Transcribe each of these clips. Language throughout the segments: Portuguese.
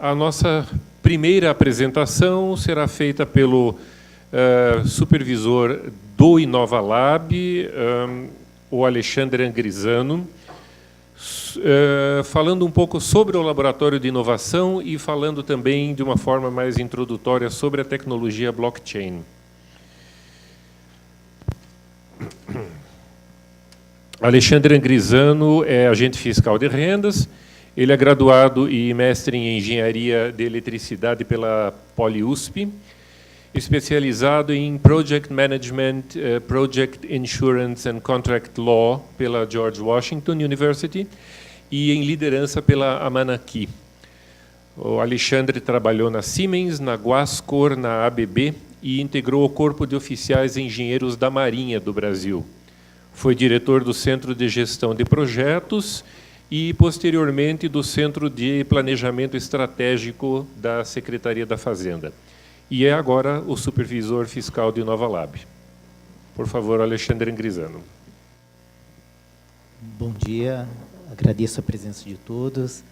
A nossa primeira apresentação será feita pelo supervisor do InovaLab, o Alexandre Angrisano, falando um pouco sobre o Laboratório de Inovação e falando também de uma forma mais introdutória sobre a tecnologia blockchain. Alexandre Angrisano é agente fiscal de rendas, ele é graduado e mestre em Engenharia de Eletricidade pela PoliUSP, especializado em Project Management, Project Insurance and Contract Law pela George Washington University e em liderança pela Amanaki. O Alexandre trabalhou na Siemens, na Guascor, na ABB e integrou o Corpo de Oficiais Engenheiros da Marinha do Brasil. Foi diretor do Centro de Gestão de Projetos e, posteriormente, do Centro de Planejamento Estratégico da Secretaria da Fazenda. E é agora o supervisor fiscal do InovaLab. Por favor, Alexandre Angrisano. Bom dia, agradeço a presença de todos.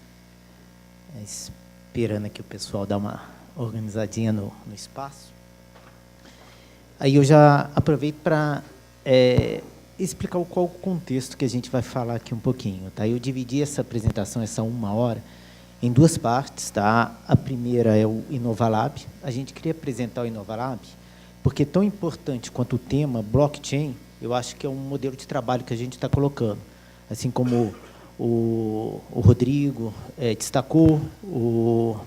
Esperando aqui o pessoal dar uma organizadinha no espaço. Aí eu já aproveito para explicar qual o contexto que a gente vai falar aqui um pouquinho. Tá? Eu dividi essa apresentação, essa 1 hora, em 2 partes. Tá? A primeira é o InovaLab. A gente queria apresentar o InovaLab porque, tão importante quanto o tema blockchain, eu acho que é um modelo de trabalho que a gente está colocando. Assim como o Rodrigo destacou, o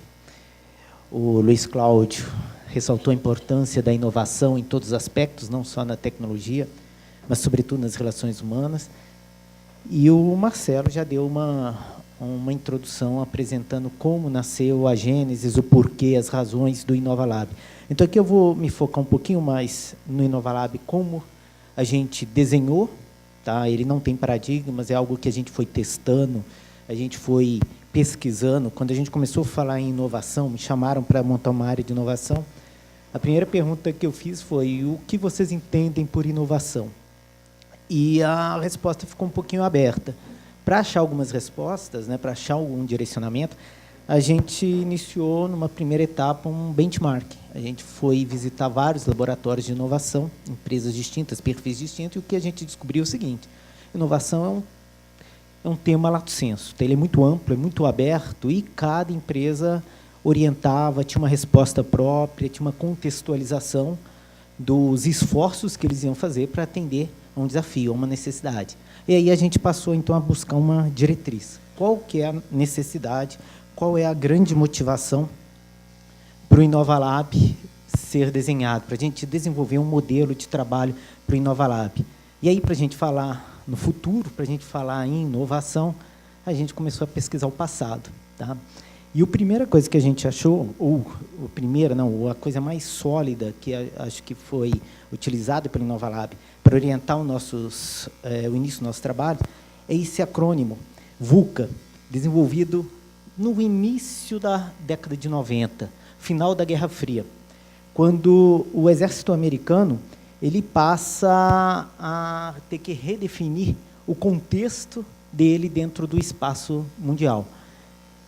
Luiz Cláudio ressaltou a importância da inovação em todos os aspectos, não só na tecnologia, mas, sobretudo, nas relações humanas. E o Marcelo já deu uma introdução apresentando como nasceu a gênese, o porquê, as razões do InovaLab. Então, aqui eu vou me focar um pouquinho mais no InovaLab, como a gente desenhou. Tá? Ele não tem paradigmas, é algo que a gente foi testando, a gente foi pesquisando. Quando a gente começou a falar em inovação, me chamaram para montar uma área de inovação. A primeira pergunta que eu fiz foi: o que vocês entendem por inovação? E a resposta ficou um pouquinho aberta. Para achar algumas respostas, né, para achar algum direcionamento, a gente iniciou, numa primeira etapa, um benchmark. A gente foi visitar vários laboratórios de inovação, empresas distintas, perfis distintos, e o que a gente descobriu é o seguinte: inovação é um tema lato sensu. Ele é muito amplo, é muito aberto, e cada empresa orientava, tinha uma resposta própria, tinha uma contextualização dos esforços que eles iam fazer para atender a um desafio, a uma necessidade. E aí a gente passou, então, a buscar uma diretriz. Qual que é a necessidade, qual é a grande motivação para o InovaLab ser desenhado, para a gente desenvolver um modelo de trabalho para o InovaLab. E aí, para a gente falar no futuro, para a gente falar em inovação, a gente começou a pesquisar o passado. Tá? E a primeira coisa que a gente achou, a coisa mais sólida que acho que foi utilizada pelo InovaLab para orientar o início do nosso trabalho, é esse acrônimo, VUCA, desenvolvido no início da década de 90, final da Guerra Fria, quando o exército americano ele passa a ter que redefinir o contexto dele dentro do espaço mundial.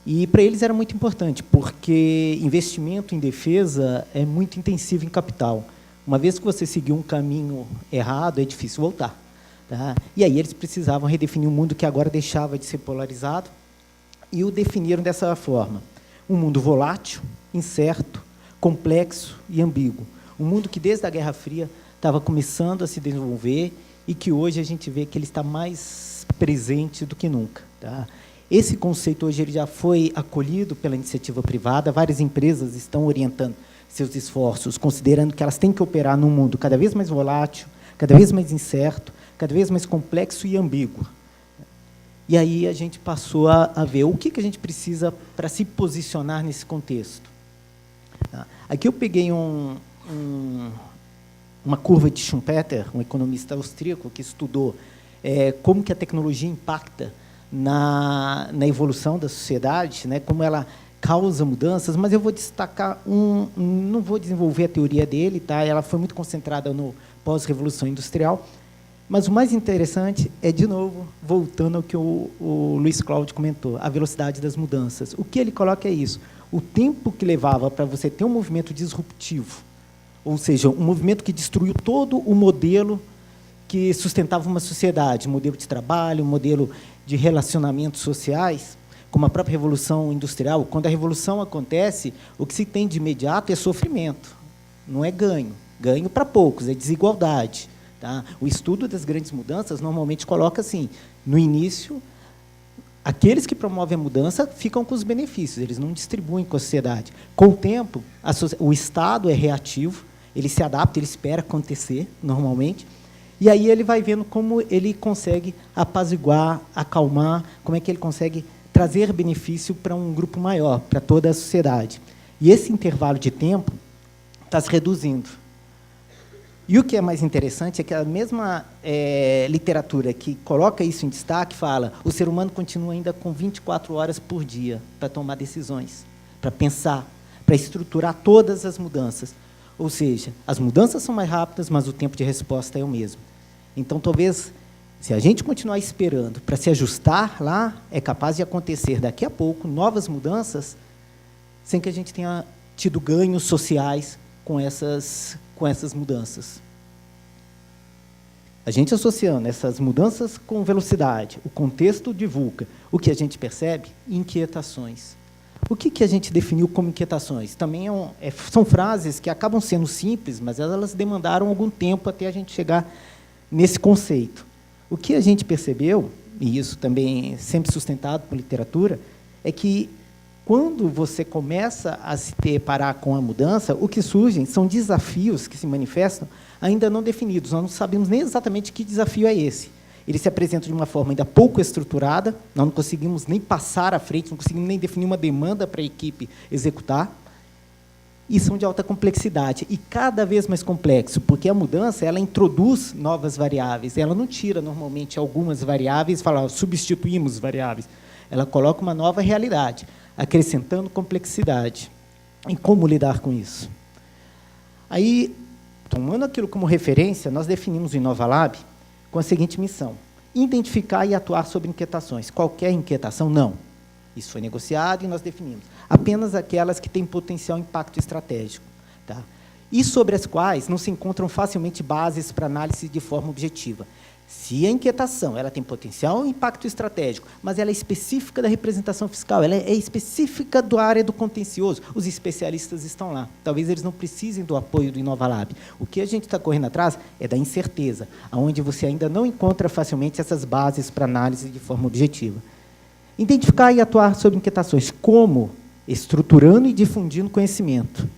E para eles era muito importante, porque investimento em defesa é muito intensivo em capital. Uma vez que você seguiu um caminho errado, é difícil voltar. Tá? E aí eles precisavam redefinir um mundo que agora deixava de ser polarizado, e o definiram dessa forma: um mundo volátil, incerto, complexo e ambíguo. Um mundo que, desde a Guerra Fria, estava começando a se desenvolver e que hoje a gente vê que ele está mais presente do que nunca. Tá? Esse conceito hoje ele já foi acolhido pela iniciativa privada, várias empresas estão orientando seus esforços, considerando que elas têm que operar num mundo cada vez mais volátil, cada vez mais incerto, cada vez mais complexo e ambíguo. E aí a gente passou a ver o que a gente precisa para se posicionar nesse contexto. Aqui eu peguei uma curva de Schumpeter, um economista austríaco que estudou como que a tecnologia impacta na evolução da sociedade, né, como ela causa mudanças, mas eu vou destacar não vou desenvolver a teoria dele, tá? Ela foi muito concentrada no pós-revolução industrial, mas o mais interessante é, de novo, voltando ao que o Luiz Cláudio comentou, a velocidade das mudanças. O que ele coloca é isso: o tempo que levava para você ter um movimento disruptivo, ou seja, um movimento que destruiu todo o modelo que sustentava uma sociedade, modelo de trabalho, modelo de relacionamentos sociais, como a própria Revolução Industrial. Quando a Revolução acontece, o que se tem de imediato é sofrimento, não é ganho. Ganho para poucos, é desigualdade. Tá? O estudo das grandes mudanças normalmente coloca assim, no início, aqueles que promovem a mudança ficam com os benefícios, eles não distribuem com a sociedade. Com o tempo, o Estado é reativo, ele se adapta, ele espera acontecer, normalmente, e aí ele vai vendo como ele consegue apaziguar, acalmar, como é que ele consegue trazer benefício para um grupo maior, para toda a sociedade. E esse intervalo de tempo está se reduzindo. E o que é mais interessante é que a mesma literatura que coloca isso em destaque fala o ser humano continua ainda com 24 horas por dia para tomar decisões, para pensar, para estruturar todas as mudanças. Ou seja, as mudanças são mais rápidas, mas o tempo de resposta é o mesmo. Então, talvez, se a gente continuar esperando para se ajustar lá, é capaz de acontecer daqui a pouco novas mudanças sem que a gente tenha tido ganhos sociais com essas mudanças. A gente associando essas mudanças com velocidade, o contexto divulga, o que a gente percebe? Inquietações. O que a gente definiu como inquietações? Também são frases que acabam sendo simples, mas elas demandaram algum tempo até a gente chegar nesse conceito. O que a gente percebeu, e isso também é sempre sustentado por literatura, é que quando você começa a se deparar com a mudança, o que surgem são desafios que se manifestam ainda não definidos. Nós não sabemos nem exatamente que desafio é esse. Ele se apresenta de uma forma ainda pouco estruturada, nós não conseguimos nem passar à frente, não conseguimos nem definir uma demanda para a equipe executar, e são de alta complexidade, e cada vez mais complexo, porque a mudança ela introduz novas variáveis, ela não tira, normalmente, algumas variáveis e fala, substituímos variáveis, ela coloca uma nova realidade, acrescentando complexidade. E como lidar com isso? Aí, tomando aquilo como referência, nós definimos o InovaLab com a seguinte missão: identificar e atuar sobre inquietações. Qualquer inquietação, não. Isso foi negociado e nós definimos. Apenas aquelas que têm potencial impacto estratégico. Tá? E sobre as quais não se encontram facilmente bases para análise de forma objetiva. Se a inquietação ela tem potencial impacto estratégico, mas ela é específica da representação fiscal, ela é específica da área do contencioso, os especialistas estão lá. Talvez eles não precisem do apoio do InovaLab. O que a gente está correndo atrás é da incerteza, onde você ainda não encontra facilmente essas bases para análise de forma objetiva. Identificar e atuar sobre inquietações. Como? Estruturando e difundindo conhecimento.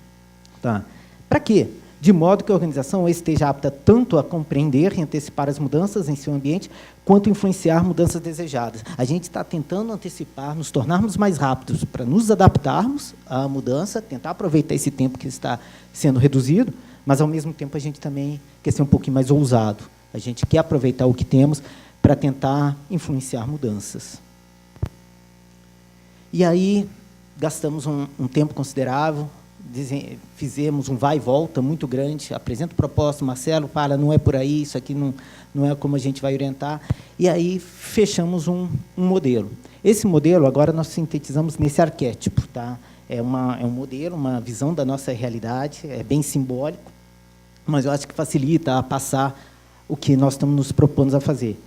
Tá? Para quê? De modo que a organização esteja apta tanto a compreender e antecipar as mudanças em seu ambiente, quanto influenciar mudanças desejadas. A gente está tentando antecipar, nos tornarmos mais rápidos para nos adaptarmos à mudança, tentar aproveitar esse tempo que está sendo reduzido, mas, ao mesmo tempo, a gente também quer ser um pouquinho mais ousado. A gente quer aproveitar o que temos para tentar influenciar mudanças. E aí, gastamos um tempo considerável, fizemos um vai e volta muito grande, apresento proposta, Marcelo fala, não é por aí, isso aqui não é como a gente vai orientar, e aí fechamos um modelo. Esse modelo, agora, nós sintetizamos nesse arquétipo. Tá? É um modelo, uma visão da nossa realidade, é bem simbólico, mas eu acho que facilita a passar o que nós estamos nos propondo a fazer.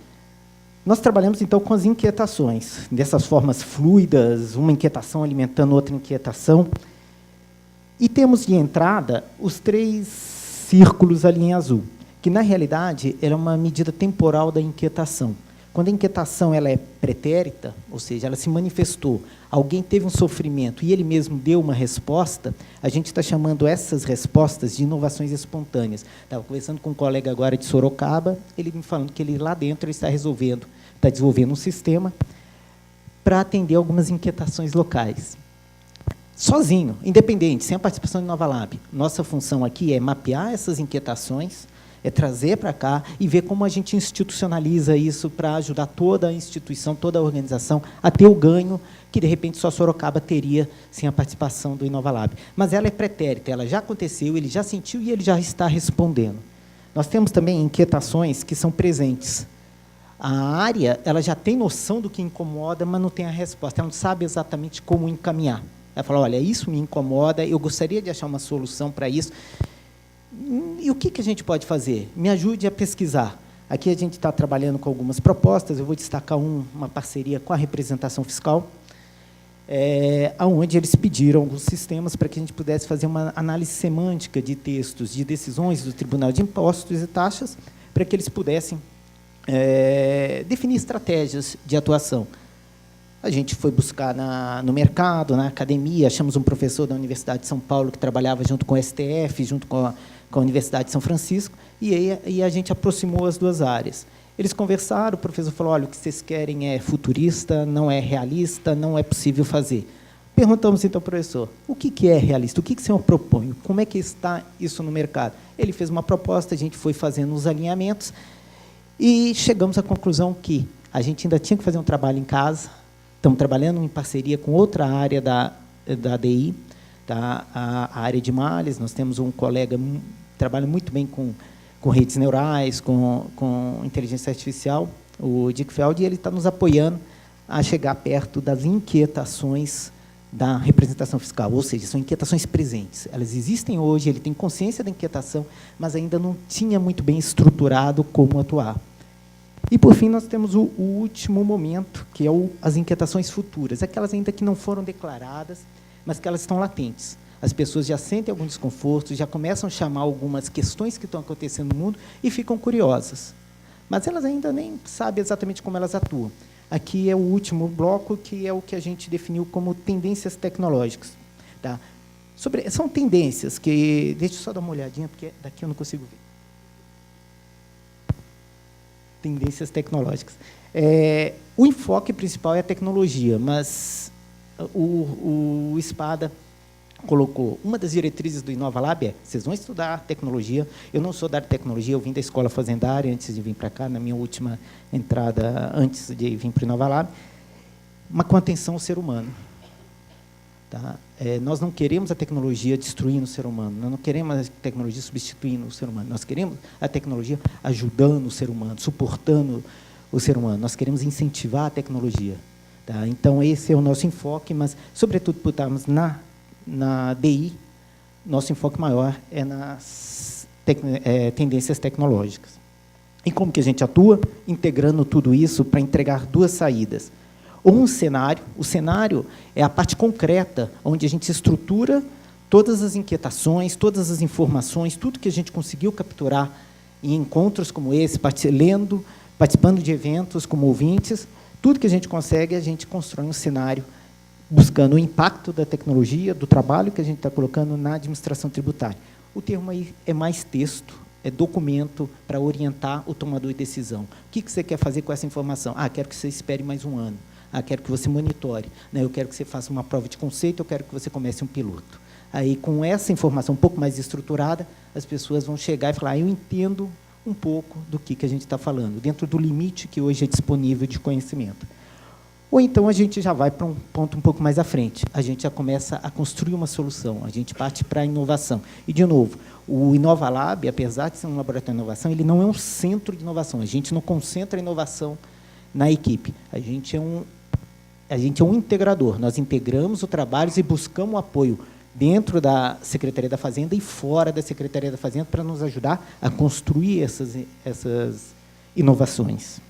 Nós trabalhamos, então, com as inquietações, dessas formas fluidas, uma inquietação alimentando outra inquietação. E temos de entrada os 3 círculos ali em azul, que, na realidade, era uma medida temporal da inquietação. Quando a inquietação ela é pretérita, ou seja, ela se manifestou, alguém teve um sofrimento e ele mesmo deu uma resposta, a gente está chamando essas respostas de inovações espontâneas. Estava conversando com um colega agora de Sorocaba, ele me falando que ele lá dentro ele está desenvolvendo um sistema para atender algumas inquietações locais. Sozinho, independente, sem a participação do InovaLab. Nossa função aqui é mapear essas inquietações, é trazer para cá e ver como a gente institucionaliza isso para ajudar toda a instituição, toda a organização a ter o ganho que, de repente, só Sorocaba teria sem a participação do InovaLab. Mas ela é pretérita, ela já aconteceu, ele já sentiu e ele já está respondendo. Nós temos também inquietações que são presentes. A área ela já tem noção do que incomoda, mas não tem a resposta, ela não sabe exatamente como encaminhar. Ela fala, olha, isso me incomoda, eu gostaria de achar uma solução para isso. E o que a gente pode fazer? Me ajude a pesquisar. Aqui a gente está trabalhando com algumas propostas, eu vou destacar uma parceria com a representação fiscal, onde eles pediram alguns sistemas para que a gente pudesse fazer uma análise semântica de textos, de decisões do Tribunal de Impostos e Taxas, para que eles pudessem definir estratégias de atuação. A gente foi buscar no mercado, na academia, achamos um professor da Universidade de São Paulo que trabalhava junto com o STF, junto com a Universidade de São Francisco, e a gente aproximou as duas áreas. Eles conversaram, o professor falou, olha, o que vocês querem é futurista, não é realista, não é possível fazer. Perguntamos, então, ao professor, o que é realista? O que o senhor propõe? Como é que está isso no mercado? Ele fez uma proposta, a gente foi fazendo os alinhamentos, e chegamos à conclusão que a gente ainda tinha que fazer um trabalho em casa, estamos trabalhando em parceria com outra área da DI, tá? A área de malhas, nós temos um colega que trabalha muito bem com redes neurais, com inteligência artificial, o Dick Feld, e ele está nos apoiando a chegar perto das inquietações da representação fiscal, ou seja, são inquietações presentes. Elas existem hoje, ele tem consciência da inquietação, mas ainda não tinha muito bem estruturado como atuar. E, por fim, nós temos o último momento, que é as inquietações futuras, aquelas ainda que não foram declaradas, mas que elas estão latentes. As pessoas já sentem algum desconforto, já começam a chamar algumas questões que estão acontecendo no mundo e ficam curiosas. Mas elas ainda nem sabem exatamente como elas atuam. Aqui é o último bloco, que é o que a gente definiu como tendências tecnológicas. Tá? São tendências que... Deixa eu só dar uma olhadinha, porque daqui eu não consigo ver. Tendências tecnológicas. O enfoque principal é a tecnologia, mas o Espada colocou, uma das diretrizes do InovaLab é, vocês vão estudar tecnologia, eu não sou da área de tecnologia, eu vim da escola fazendária antes de vir para cá, na minha última entrada, antes de vir para o InovaLab, mas com atenção ao ser humano. Tá? Nós não queremos a tecnologia destruindo o ser humano, nós não queremos a tecnologia substituindo o ser humano, nós queremos a tecnologia ajudando o ser humano, suportando o ser humano, nós queremos incentivar a tecnologia. Tá? Então, esse é o nosso enfoque, mas, sobretudo, por estarmos na DI, nosso enfoque maior é nas tendências tecnológicas. E como que a gente atua? Integrando tudo isso para entregar duas saídas. Ou um cenário, o cenário é a parte concreta, onde a gente estrutura todas as inquietações, todas as informações, tudo que a gente conseguiu capturar em encontros como esse, participando de eventos como ouvintes, tudo que a gente consegue, a gente constrói um cenário buscando o impacto da tecnologia, do trabalho que a gente está colocando na administração tributária. O termo aí é mais texto, é documento para orientar o tomador de decisão. O que você quer fazer com essa informação? Quero que você espere mais um ano. Quero que você monitore. Eu quero que você faça uma prova de conceito, eu quero que você comece um piloto. Aí, com essa informação um pouco mais estruturada, as pessoas vão chegar e falar, eu entendo um pouco do que a gente está falando, dentro do limite que hoje é disponível de conhecimento. Ou então a gente já vai para um ponto um pouco mais à frente. A gente já começa a construir uma solução, a gente parte para a inovação. E, de novo, o InovaLab, apesar de ser um laboratório de inovação, ele não é um centro de inovação. A gente não concentra a inovação na equipe. A gente é um integrador. Nós integramos o trabalho e buscamos o apoio dentro da Secretaria da Fazenda e fora da Secretaria da Fazenda para nos ajudar a construir essas inovações.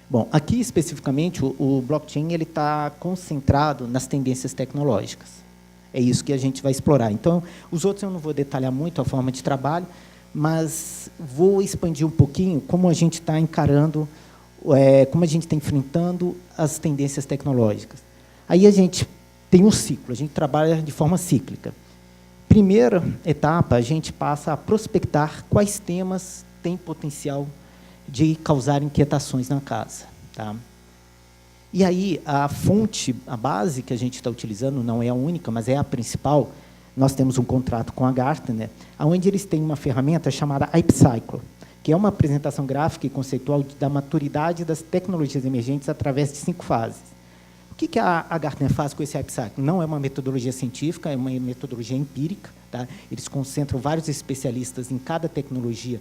Bom, aqui, especificamente, o blockchain está concentrado nas tendências tecnológicas. É isso que a gente vai explorar. Então, os outros eu não vou detalhar muito a forma de trabalho, mas vou expandir um pouquinho como a gente está encarando, como a gente está enfrentando as tendências tecnológicas. Aí a gente tem um ciclo, a gente trabalha de forma cíclica. Primeira etapa, a gente passa a prospectar quais temas têm potencial de causar inquietações na casa. Tá? E aí, a fonte, a base que a gente está utilizando, não é a única, mas é a principal, nós temos um contrato com a Gartner, onde eles têm uma ferramenta chamada Hype Cycle, que é uma apresentação gráfica e conceitual da maturidade das tecnologias emergentes através de 5 fases. O que a Gartner faz com esse Hype Cycle? Não é uma metodologia científica, é uma metodologia empírica. Tá? Eles concentram vários especialistas em cada tecnologia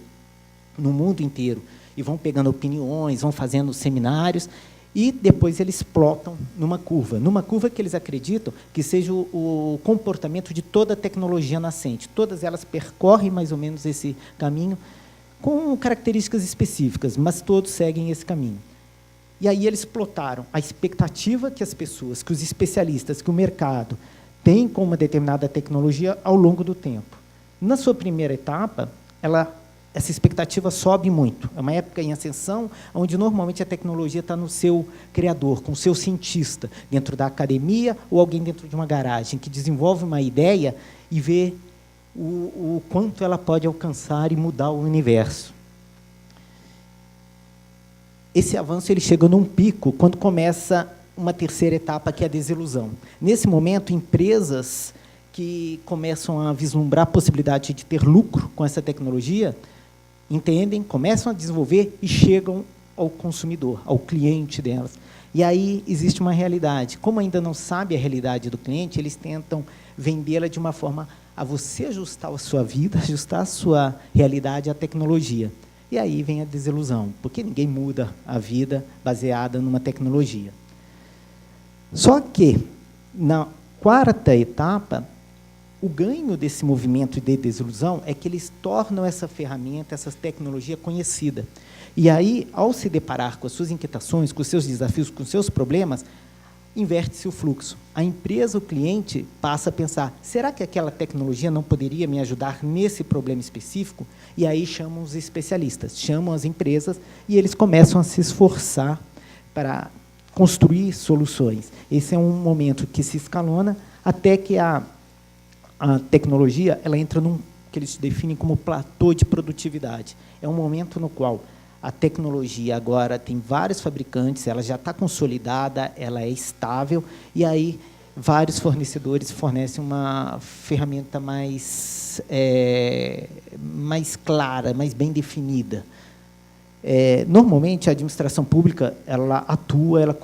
no mundo inteiro e vão pegando opiniões, vão fazendo seminários e depois eles plotam numa curva que eles acreditam que seja o comportamento de toda a tecnologia nascente. Todas elas percorrem mais ou menos esse caminho, com características específicas, mas todos seguem esse caminho. E aí eles plotaram a expectativa que as pessoas, que os especialistas, que o mercado tem com uma determinada tecnologia ao longo do tempo. Na sua primeira etapa, essa expectativa sobe muito. É uma época em ascensão, onde normalmente a tecnologia está no seu criador, com o seu cientista, dentro da academia ou alguém dentro de uma garagem, que desenvolve uma ideia e vê o quanto ela pode alcançar e mudar o universo. Esse avanço ele chega num pico quando começa uma terceira etapa, que é a desilusão. Nesse momento, empresas que começam a vislumbrar a possibilidade de ter lucro com essa tecnologia, entendem, começam a desenvolver e chegam ao consumidor, ao cliente delas. E aí existe uma realidade. Como ainda não sabe a realidade do cliente, eles tentam vendê-la de uma forma a você ajustar a sua vida, ajustar a sua realidade à tecnologia. E aí vem a desilusão, porque ninguém muda a vida baseada numa tecnologia. Só que, na quarta etapa, o ganho desse movimento de desilusão é que eles tornam essa ferramenta, essa tecnologia conhecida. E aí, ao se deparar com as suas inquietações, com os seus desafios, com os seus problemas, inverte-se o fluxo. A empresa, o cliente, passa a pensar, será que aquela tecnologia não poderia me ajudar nesse problema específico? E aí chamam os especialistas, chamam as empresas, e eles começam a se esforçar para construir soluções. Esse é um momento que se escalona até que a tecnologia ela entra num que eles definem como platô de produtividade. É um momento no qual a tecnologia agora tem vários fabricantes, ela já está consolidada, ela é estável, e aí vários fornecedores fornecem uma ferramenta mais clara, mais bem definida. Normalmente, a administração pública ela atua, ela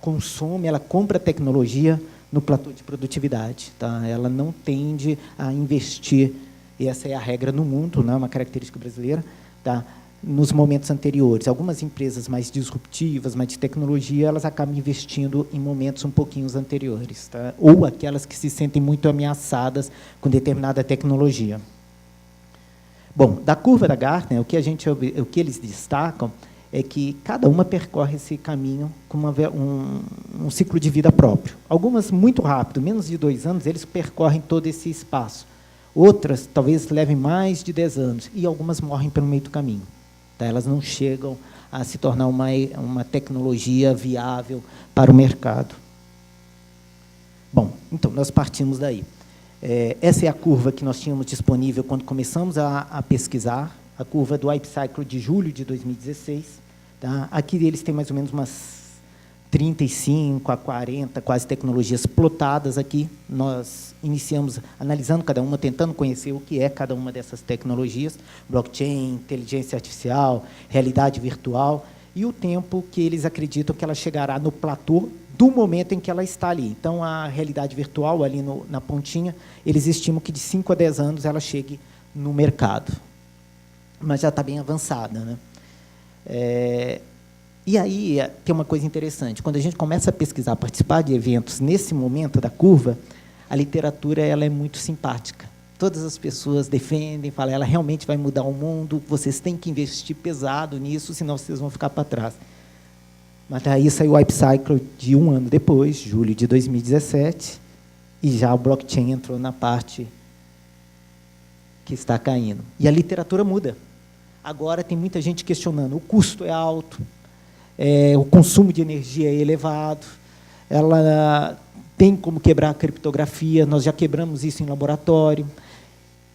consome, ela compra tecnologia no platô de produtividade. Tá? Ela não tende a investir, e essa é a regra no mundo, não é uma característica brasileira, tá? Nos momentos anteriores. Algumas empresas mais disruptivas, mais de tecnologia, elas acabam investindo em momentos um pouquinho anteriores, tá? Ou aquelas que se sentem muito ameaçadas com determinada tecnologia. Bom, da curva da Gartner, o que eles destacam é que cada uma percorre esse caminho com um ciclo de vida próprio. Algumas muito rápido, menos de 2 anos, eles percorrem todo esse espaço. Outras talvez levem mais de 10 anos, e algumas morrem pelo meio do caminho. Tá? Elas não chegam a se tornar uma tecnologia viável para o mercado. Bom, então, nós partimos daí. Essa é a curva que nós tínhamos disponível quando começamos a pesquisar, a curva do Hype Cycle de julho de 2016. Tá? Aqui eles têm mais ou menos umas 35 a 40 quase tecnologias plotadas aqui. Nós iniciamos analisando cada uma, tentando conhecer o que é cada uma dessas tecnologias, blockchain, inteligência artificial, realidade virtual, e o tempo que eles acreditam que ela chegará no platô do momento em que ela está ali. Então, a realidade virtual, ali na pontinha, eles estimam que de 5 a 10 anos ela chegue no mercado. Mas já está bem avançada, né? E aí tem uma coisa interessante. Quando a gente começa a pesquisar, participar de eventos nesse momento da curva, a literatura ela é muito simpática. Todas as pessoas defendem, falam, ela realmente vai mudar o mundo, vocês têm que investir pesado nisso, senão vocês vão ficar para trás. Mas daí saiu o Hype Cycle de 1 ano depois, julho de 2017, e já o blockchain entrou na parte que está caindo. E a literatura muda. Agora tem muita gente questionando, o custo é alto, o consumo de energia é elevado, ela tem como quebrar a criptografia, nós já quebramos isso em laboratório.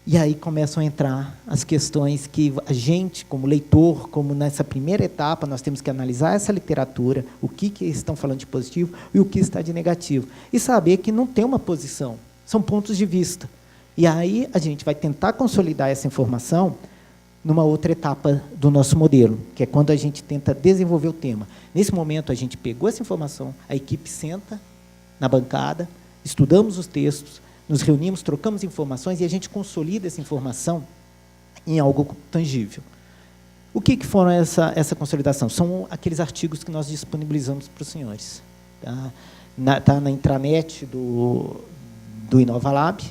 E aí começam a entrar as questões que a gente, como leitor, como nessa primeira etapa, nós temos que analisar essa literatura, o que estão falando de positivo e o que está de negativo. E saber que não tem uma posição, são pontos de vista. E aí a gente vai tentar consolidar essa informação numa outra etapa do nosso modelo, que é quando a gente tenta desenvolver o tema. Nesse momento, a gente pegou essa informação, a equipe senta na bancada, estudamos os textos, nos reunimos, trocamos informações e a gente consolida essa informação em algo tangível. O que foram essa consolidação? São aqueles artigos que nós disponibilizamos para os senhores. Tá na intranet do InovaLab,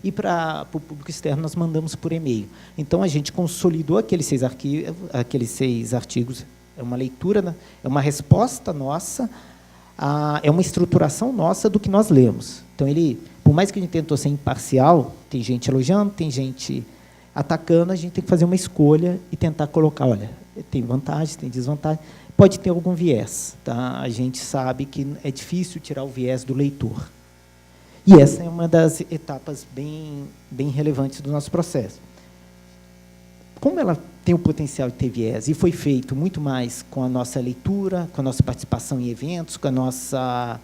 e para o público externo nós mandamos por e-mail. Então, a gente consolidou aqueles 6 artigos, é uma leitura, é uma resposta nossa, é uma estruturação nossa do que nós lemos. Então, por mais que a gente tentou ser imparcial, tem gente elogiando, tem gente atacando, a gente tem que fazer uma escolha e tentar colocar, olha, tem vantagem, tem desvantagem, pode ter algum viés. Tá? A gente sabe que é difícil tirar o viés do leitor. E essa é uma das etapas bem relevantes do nosso processo. Como ela tem o potencial de ter viés, e foi feito muito mais com a nossa leitura, com a nossa participação em eventos, com a nossa...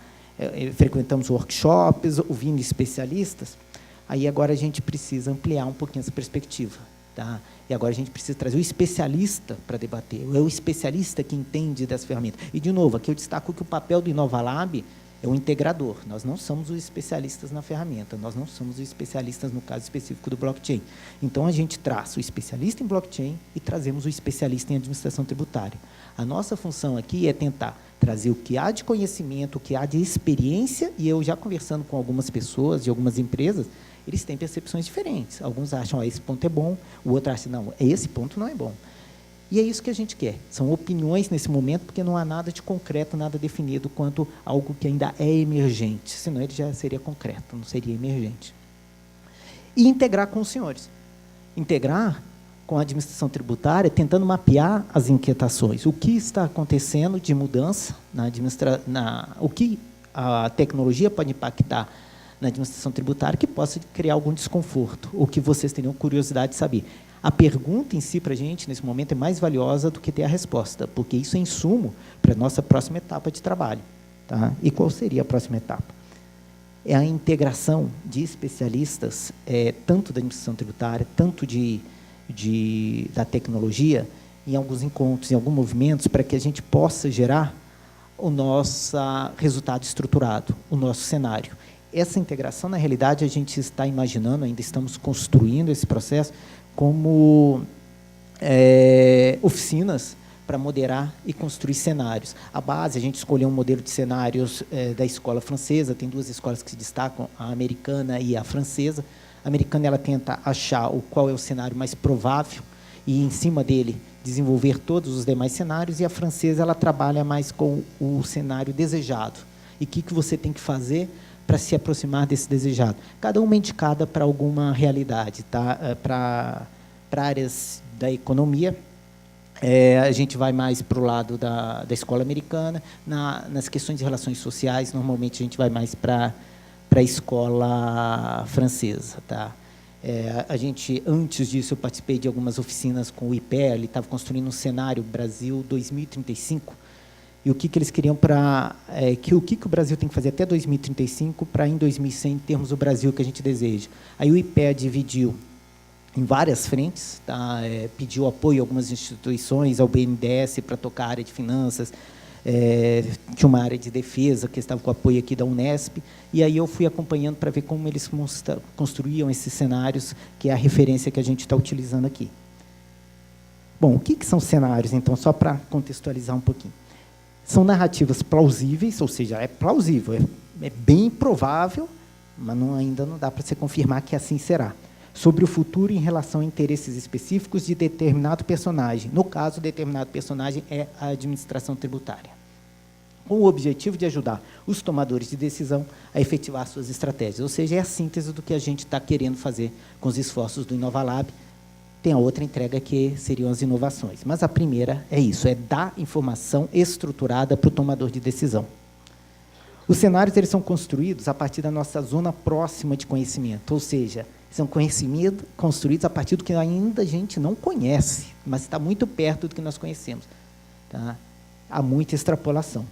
frequentamos workshops, ouvindo especialistas, aí agora a gente precisa ampliar um pouquinho essa perspectiva. Tá? E agora a gente precisa trazer o especialista para debater, é o especialista que entende dessa ferramenta. E, de novo, aqui eu destaco que o papel do InovaLab é um integrador. Nós não somos os especialistas na ferramenta, nós não somos os especialistas no caso específico do blockchain. Então, a gente traz o especialista em blockchain e trazemos o especialista em administração tributária. A nossa função aqui é tentar trazer o que há de conhecimento, o que há de experiência, e eu já conversando com algumas pessoas de algumas empresas, eles têm percepções diferentes. Alguns acham, esse ponto é bom, o outro acha, não, esse ponto não é bom. E é isso que a gente quer. São opiniões nesse momento, porque não há nada de concreto, nada definido quanto algo que ainda é emergente. Senão ele já seria concreto, não seria emergente. E integrar com os senhores. Integrar com a administração tributária, tentando mapear as inquietações. O que está acontecendo de mudança o que a tecnologia pode impactar na administração tributária que possa criar algum desconforto, ou que vocês teriam curiosidade de saber. A pergunta em si, para a gente, nesse momento, é mais valiosa do que ter a resposta, porque isso é insumo para a nossa próxima etapa de trabalho. Tá? E qual seria a próxima etapa? É a integração de especialistas, tanto da administração tributária, tanto da tecnologia, em alguns encontros, em alguns movimentos, para que a gente possa gerar o nosso resultado estruturado, o nosso cenário. Essa integração, na realidade, a gente está imaginando, ainda estamos construindo esse processo, como oficinas para moderar e construir cenários. A base, a gente escolheu um modelo de cenários da escola francesa, tem 2 escolas que se destacam, a americana e a francesa. A americana ela tenta achar qual é o cenário mais provável e, em cima dele, desenvolver todos os demais cenários, e a francesa ela trabalha mais com o cenário desejado. E o que você tem que fazer para se aproximar desse desejado. Cada uma é indicada para alguma realidade. Tá? Para áreas da economia, a gente vai mais para o lado da escola americana. Nas questões de relações sociais, normalmente a gente vai mais para a escola francesa. Tá? Antes disso, eu participei de algumas oficinas com o IPE, ele estava construindo um cenário Brasil 2035, e o que eles queriam o que o Brasil tem que fazer até 2035 para, em 2100, termos o Brasil que a gente deseja. Aí o IPEA dividiu em várias frentes, tá? Pediu apoio a algumas instituições, ao BNDES para tocar a área de finanças, tinha uma área de defesa que estava com apoio aqui da Unesp, e aí eu fui acompanhando para ver como eles construíam esses cenários, que é a referência que a gente está utilizando aqui. Bom, o que são cenários, então, só para contextualizar um pouquinho? São narrativas plausíveis, ou seja, é plausível, é bem provável, mas ainda não dá para se confirmar que assim será, sobre o futuro em relação a interesses específicos de determinado personagem. No caso, determinado personagem é a administração tributária, com o objetivo de ajudar os tomadores de decisão a efetivar suas estratégias. Ou seja, é a síntese do que a gente está querendo fazer com os esforços do InovaLab. Tem a outra entrega, que seriam as inovações. Mas a primeira é isso, é dar informação estruturada para o tomador de decisão. Os cenários eles são construídos a partir da nossa zona próxima de conhecimento, ou seja, são conhecimentos construídos a partir do que ainda a gente não conhece, mas está muito perto do que nós conhecemos. Tá? Há muita extrapolação.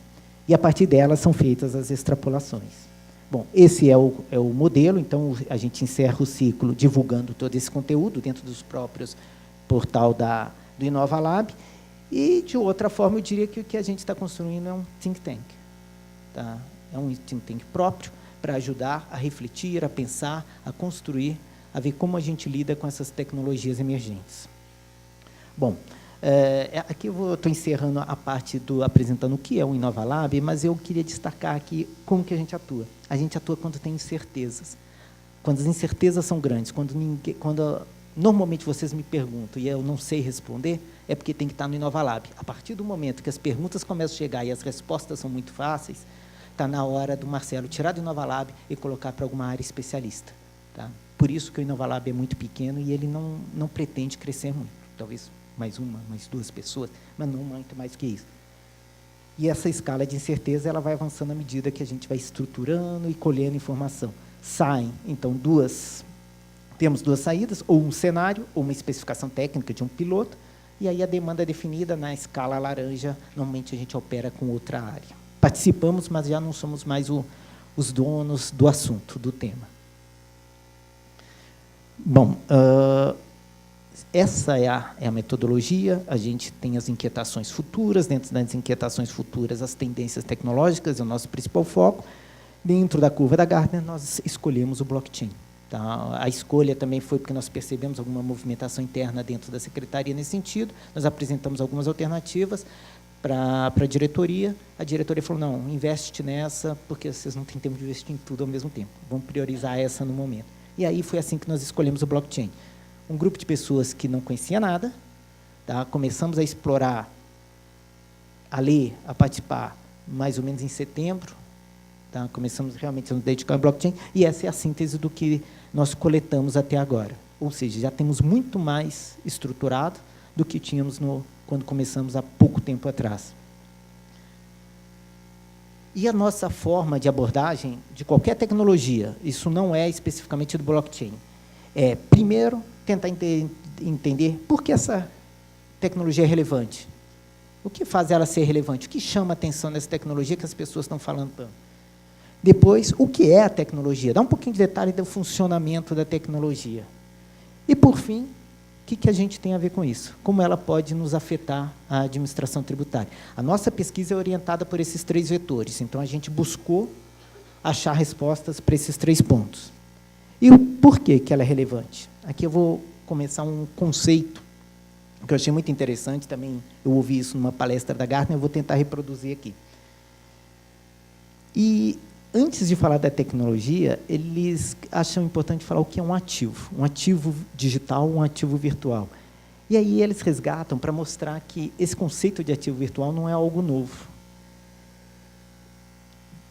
E, a partir delas, são feitas as extrapolações. Bom, esse é o modelo, então, a gente encerra o ciclo divulgando todo esse conteúdo dentro dos próprios portal do InovaLab, e, de outra forma, eu diria que o que a gente está construindo é um think tank. Tá? É um think tank próprio para ajudar a refletir, a pensar, a construir, a ver como a gente lida com essas tecnologias emergentes. Bom, Aqui eu estou encerrando a parte apresentando o que é o InovaLab, mas eu queria destacar aqui como que a gente atua. A gente atua quando tem incertezas. Quando as incertezas são grandes, quando normalmente vocês me perguntam e eu não sei responder, é porque tem que estar no InovaLab. A partir do momento que as perguntas começam a chegar e as respostas são muito fáceis, está na hora do Marcelo tirar do InovaLab e colocar para alguma área especialista. Tá? Por isso que o InovaLab é muito pequeno e ele não pretende crescer muito. Talvez mais uma, mais duas pessoas, mas não muito mais que isso. E essa escala de incerteza ela vai avançando à medida que a gente vai estruturando e colhendo informação. Saem, então, temos duas saídas, ou um cenário, ou uma especificação técnica de um piloto, e aí a demanda é definida na escala laranja, normalmente a gente opera com outra área. Participamos, mas já não somos mais os donos do assunto, do tema. Bom, essa é a metodologia, a gente tem as inquietações futuras, dentro das inquietações futuras, as tendências tecnológicas, é o nosso principal foco. Dentro da curva da Gartner, nós escolhemos o blockchain. Tá? A escolha também foi porque nós percebemos alguma movimentação interna dentro da secretaria nesse sentido, nós apresentamos algumas alternativas para a diretoria falou, não, investe nessa, porque vocês não têm tempo de investir em tudo ao mesmo tempo, vamos priorizar essa no momento. E aí foi assim que nós escolhemos o blockchain. Um grupo de pessoas que não conhecia nada, tá? Começamos a explorar, a ler, a participar, mais ou menos em setembro, tá? Começamos realmente a nos dedicar ao blockchain, e essa é a síntese do que nós coletamos até agora. Ou seja, já temos muito mais estruturado do que tínhamos quando começamos há pouco tempo atrás. E a nossa forma de abordagem de qualquer tecnologia, isso não é especificamente do blockchain, primeiro, tentar entender por que essa tecnologia é relevante. O que faz ela ser relevante? O que chama a atenção nessa tecnologia que as pessoas estão falando tanto? Depois, o que é a tecnologia? Dá um pouquinho de detalhe do funcionamento da tecnologia. E, por fim, o que a gente tem a ver com isso? Como ela pode nos afetar a administração tributária? A nossa pesquisa é orientada por esses 3 vetores, então a gente buscou achar respostas para esses 3 pontos. E o porquê que ela é relevante? Aqui eu vou começar um conceito que eu achei muito interessante, também eu ouvi isso numa palestra da Gartner, eu vou tentar reproduzir aqui. E, antes de falar da tecnologia, eles acham importante falar o que é um ativo digital, um ativo virtual. E aí eles resgatam para mostrar que esse conceito de ativo virtual não é algo novo.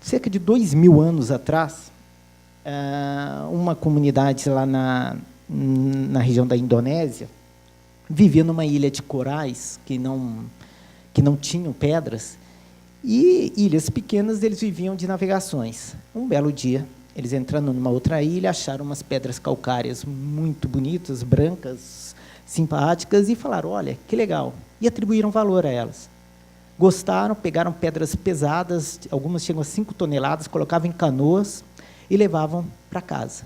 Cerca de 2000 anos atrás, uma comunidade lá na região da Indonésia vivia numa ilha de corais que não tinham pedras, e ilhas pequenas eles viviam de navegações. Um belo dia, eles entrando numa outra ilha, acharam umas pedras calcárias muito bonitas, brancas, simpáticas, e falaram, olha, que legal, e atribuíram valor a elas. Gostaram, pegaram pedras pesadas, algumas chegam a 5 toneladas, colocavam em canoas e levavam para casa.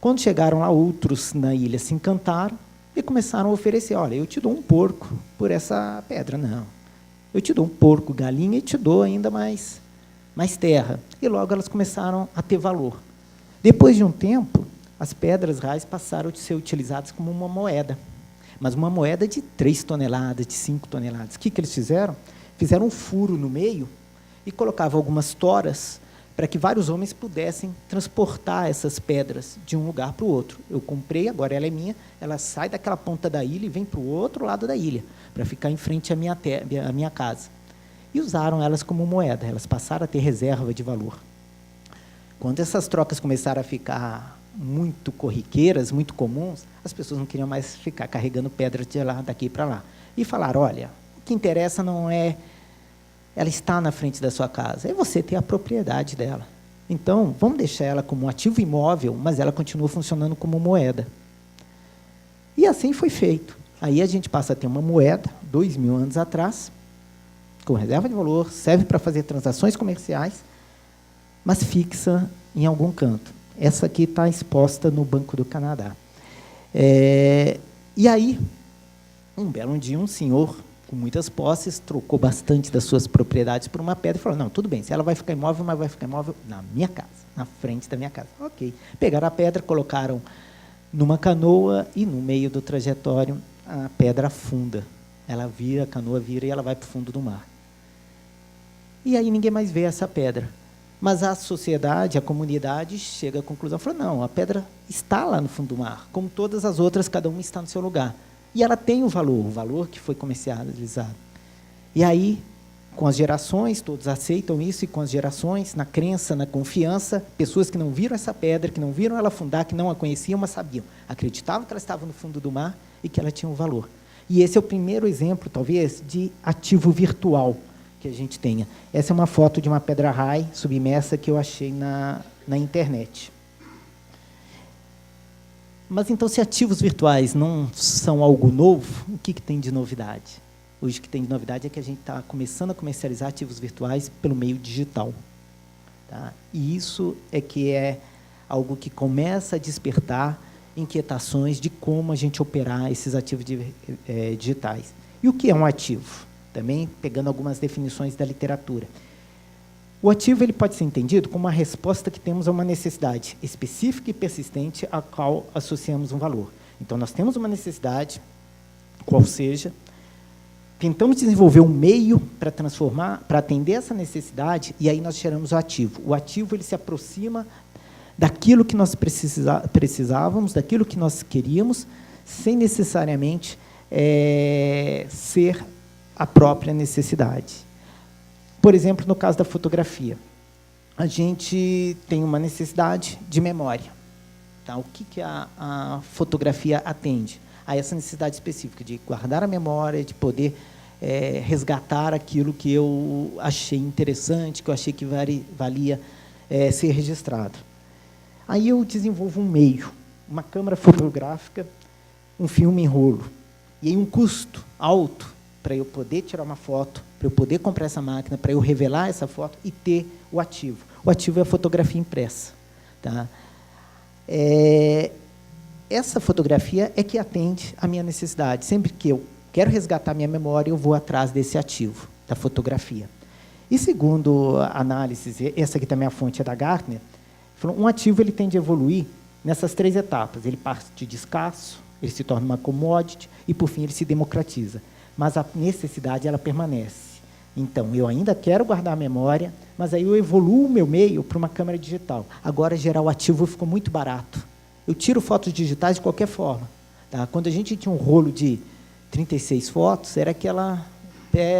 Quando chegaram lá, outros na ilha se encantaram e começaram a oferecer, olha, eu te dou um porco por essa pedra. Não, eu te dou um porco, galinha, e te dou ainda mais terra. E logo elas começaram a ter valor. Depois de um tempo, as pedras raras passaram a ser utilizadas como uma moeda, mas uma moeda de 3 toneladas, de 5 toneladas. O que eles fizeram? Fizeram um furo no meio e colocavam algumas toras para que vários homens pudessem transportar essas pedras de um lugar para o outro. Eu comprei, agora ela é minha, ela sai daquela ponta da ilha e vem para o outro lado da ilha, para ficar em frente à minha casa. E usaram elas como moeda, elas passaram a ter reserva de valor. Quando essas trocas começaram a ficar muito corriqueiras, muito comuns, as pessoas não queriam mais ficar carregando pedras de lá, daqui para lá. E falaram, olha, o que interessa não é ela está na frente da sua casa, é você ter a propriedade dela. Então, vamos deixar ela como um ativo imóvel, mas ela continua funcionando como moeda. E assim foi feito. Aí a gente passa a ter uma moeda, 2000 anos atrás, com reserva de valor, serve para fazer transações comerciais, mas fixa em algum canto. Essa aqui está exposta no Banco do Canadá. E aí, um belo dia, um senhor com muitas posses, trocou bastante das suas propriedades por uma pedra e falou, não, tudo bem, se ela vai ficar imóvel, mas vai ficar imóvel na minha casa, na frente da minha casa. Ok. Pegaram a pedra, colocaram numa canoa e, no meio do trajetório, a pedra afunda. Ela vira, a canoa vira e ela vai para o fundo do mar. E aí ninguém mais vê essa pedra. Mas a sociedade, a comunidade, chega à conclusão, fala, não, a pedra está lá no fundo do mar, como todas as outras, cada uma está no seu lugar. E ela tem o valor que foi comercializado. E aí, com as gerações, todos aceitam isso, e com as gerações, na crença, na confiança, pessoas que não viram essa pedra, que não viram ela afundar, que não a conheciam, mas sabiam, acreditavam que ela estava no fundo do mar e que ela tinha um valor. E esse é o primeiro exemplo, talvez, de ativo virtual que a gente tenha. Essa é uma foto de uma pedra rai submersa que eu achei na internet. Mas, então, se ativos virtuais não são algo novo, o que tem de novidade? Hoje, o que tem de novidade é que a gente está começando a comercializar ativos virtuais pelo meio digital. Tá? E isso é que é algo que começa a despertar inquietações de como a gente operar esses ativos digitais. E o que é um ativo? Também pegando algumas definições da literatura. O ativo ele pode ser entendido como uma resposta que temos a uma necessidade específica e persistente a qual associamos um valor. Então, nós temos uma necessidade, qual seja, tentamos desenvolver um meio para transformar, para atender essa necessidade, e aí nós geramos o ativo. O ativo ele se aproxima daquilo que nós precisávamos, daquilo que nós queríamos, sem necessariamente ser a própria necessidade. Por exemplo, no caso da fotografia, a gente tem uma necessidade de memória. Tá? O que a fotografia atende? A essa necessidade específica de guardar a memória, de poder resgatar aquilo que eu achei interessante, que eu achei que valia ser registrado. Aí eu desenvolvo um meio, uma câmera fotográfica, um filme em rolo, e aí um custo alto para eu poder tirar uma foto, para eu poder comprar essa máquina, para eu revelar essa foto e ter o ativo. O ativo é a fotografia impressa. Tá? Essa fotografia é que atende à minha necessidade. Sempre que eu quero resgatar minha memória, eu vou atrás desse ativo, da fotografia. E segundo a análise, essa aqui também é a fonte é da Gartner, um ativo ele tende a evoluir nessas 3 etapas. Ele parte de escasso, ele se torna uma commodity e, por fim, ele se democratiza. Mas a necessidade ela permanece. Então, eu ainda quero guardar a memória, mas aí eu evoluo o meu meio para uma câmera digital. Agora, gerar o ativo ficou muito barato. Eu tiro fotos digitais de qualquer forma. Tá? Quando a gente tinha um rolo de 36 fotos, era aquela,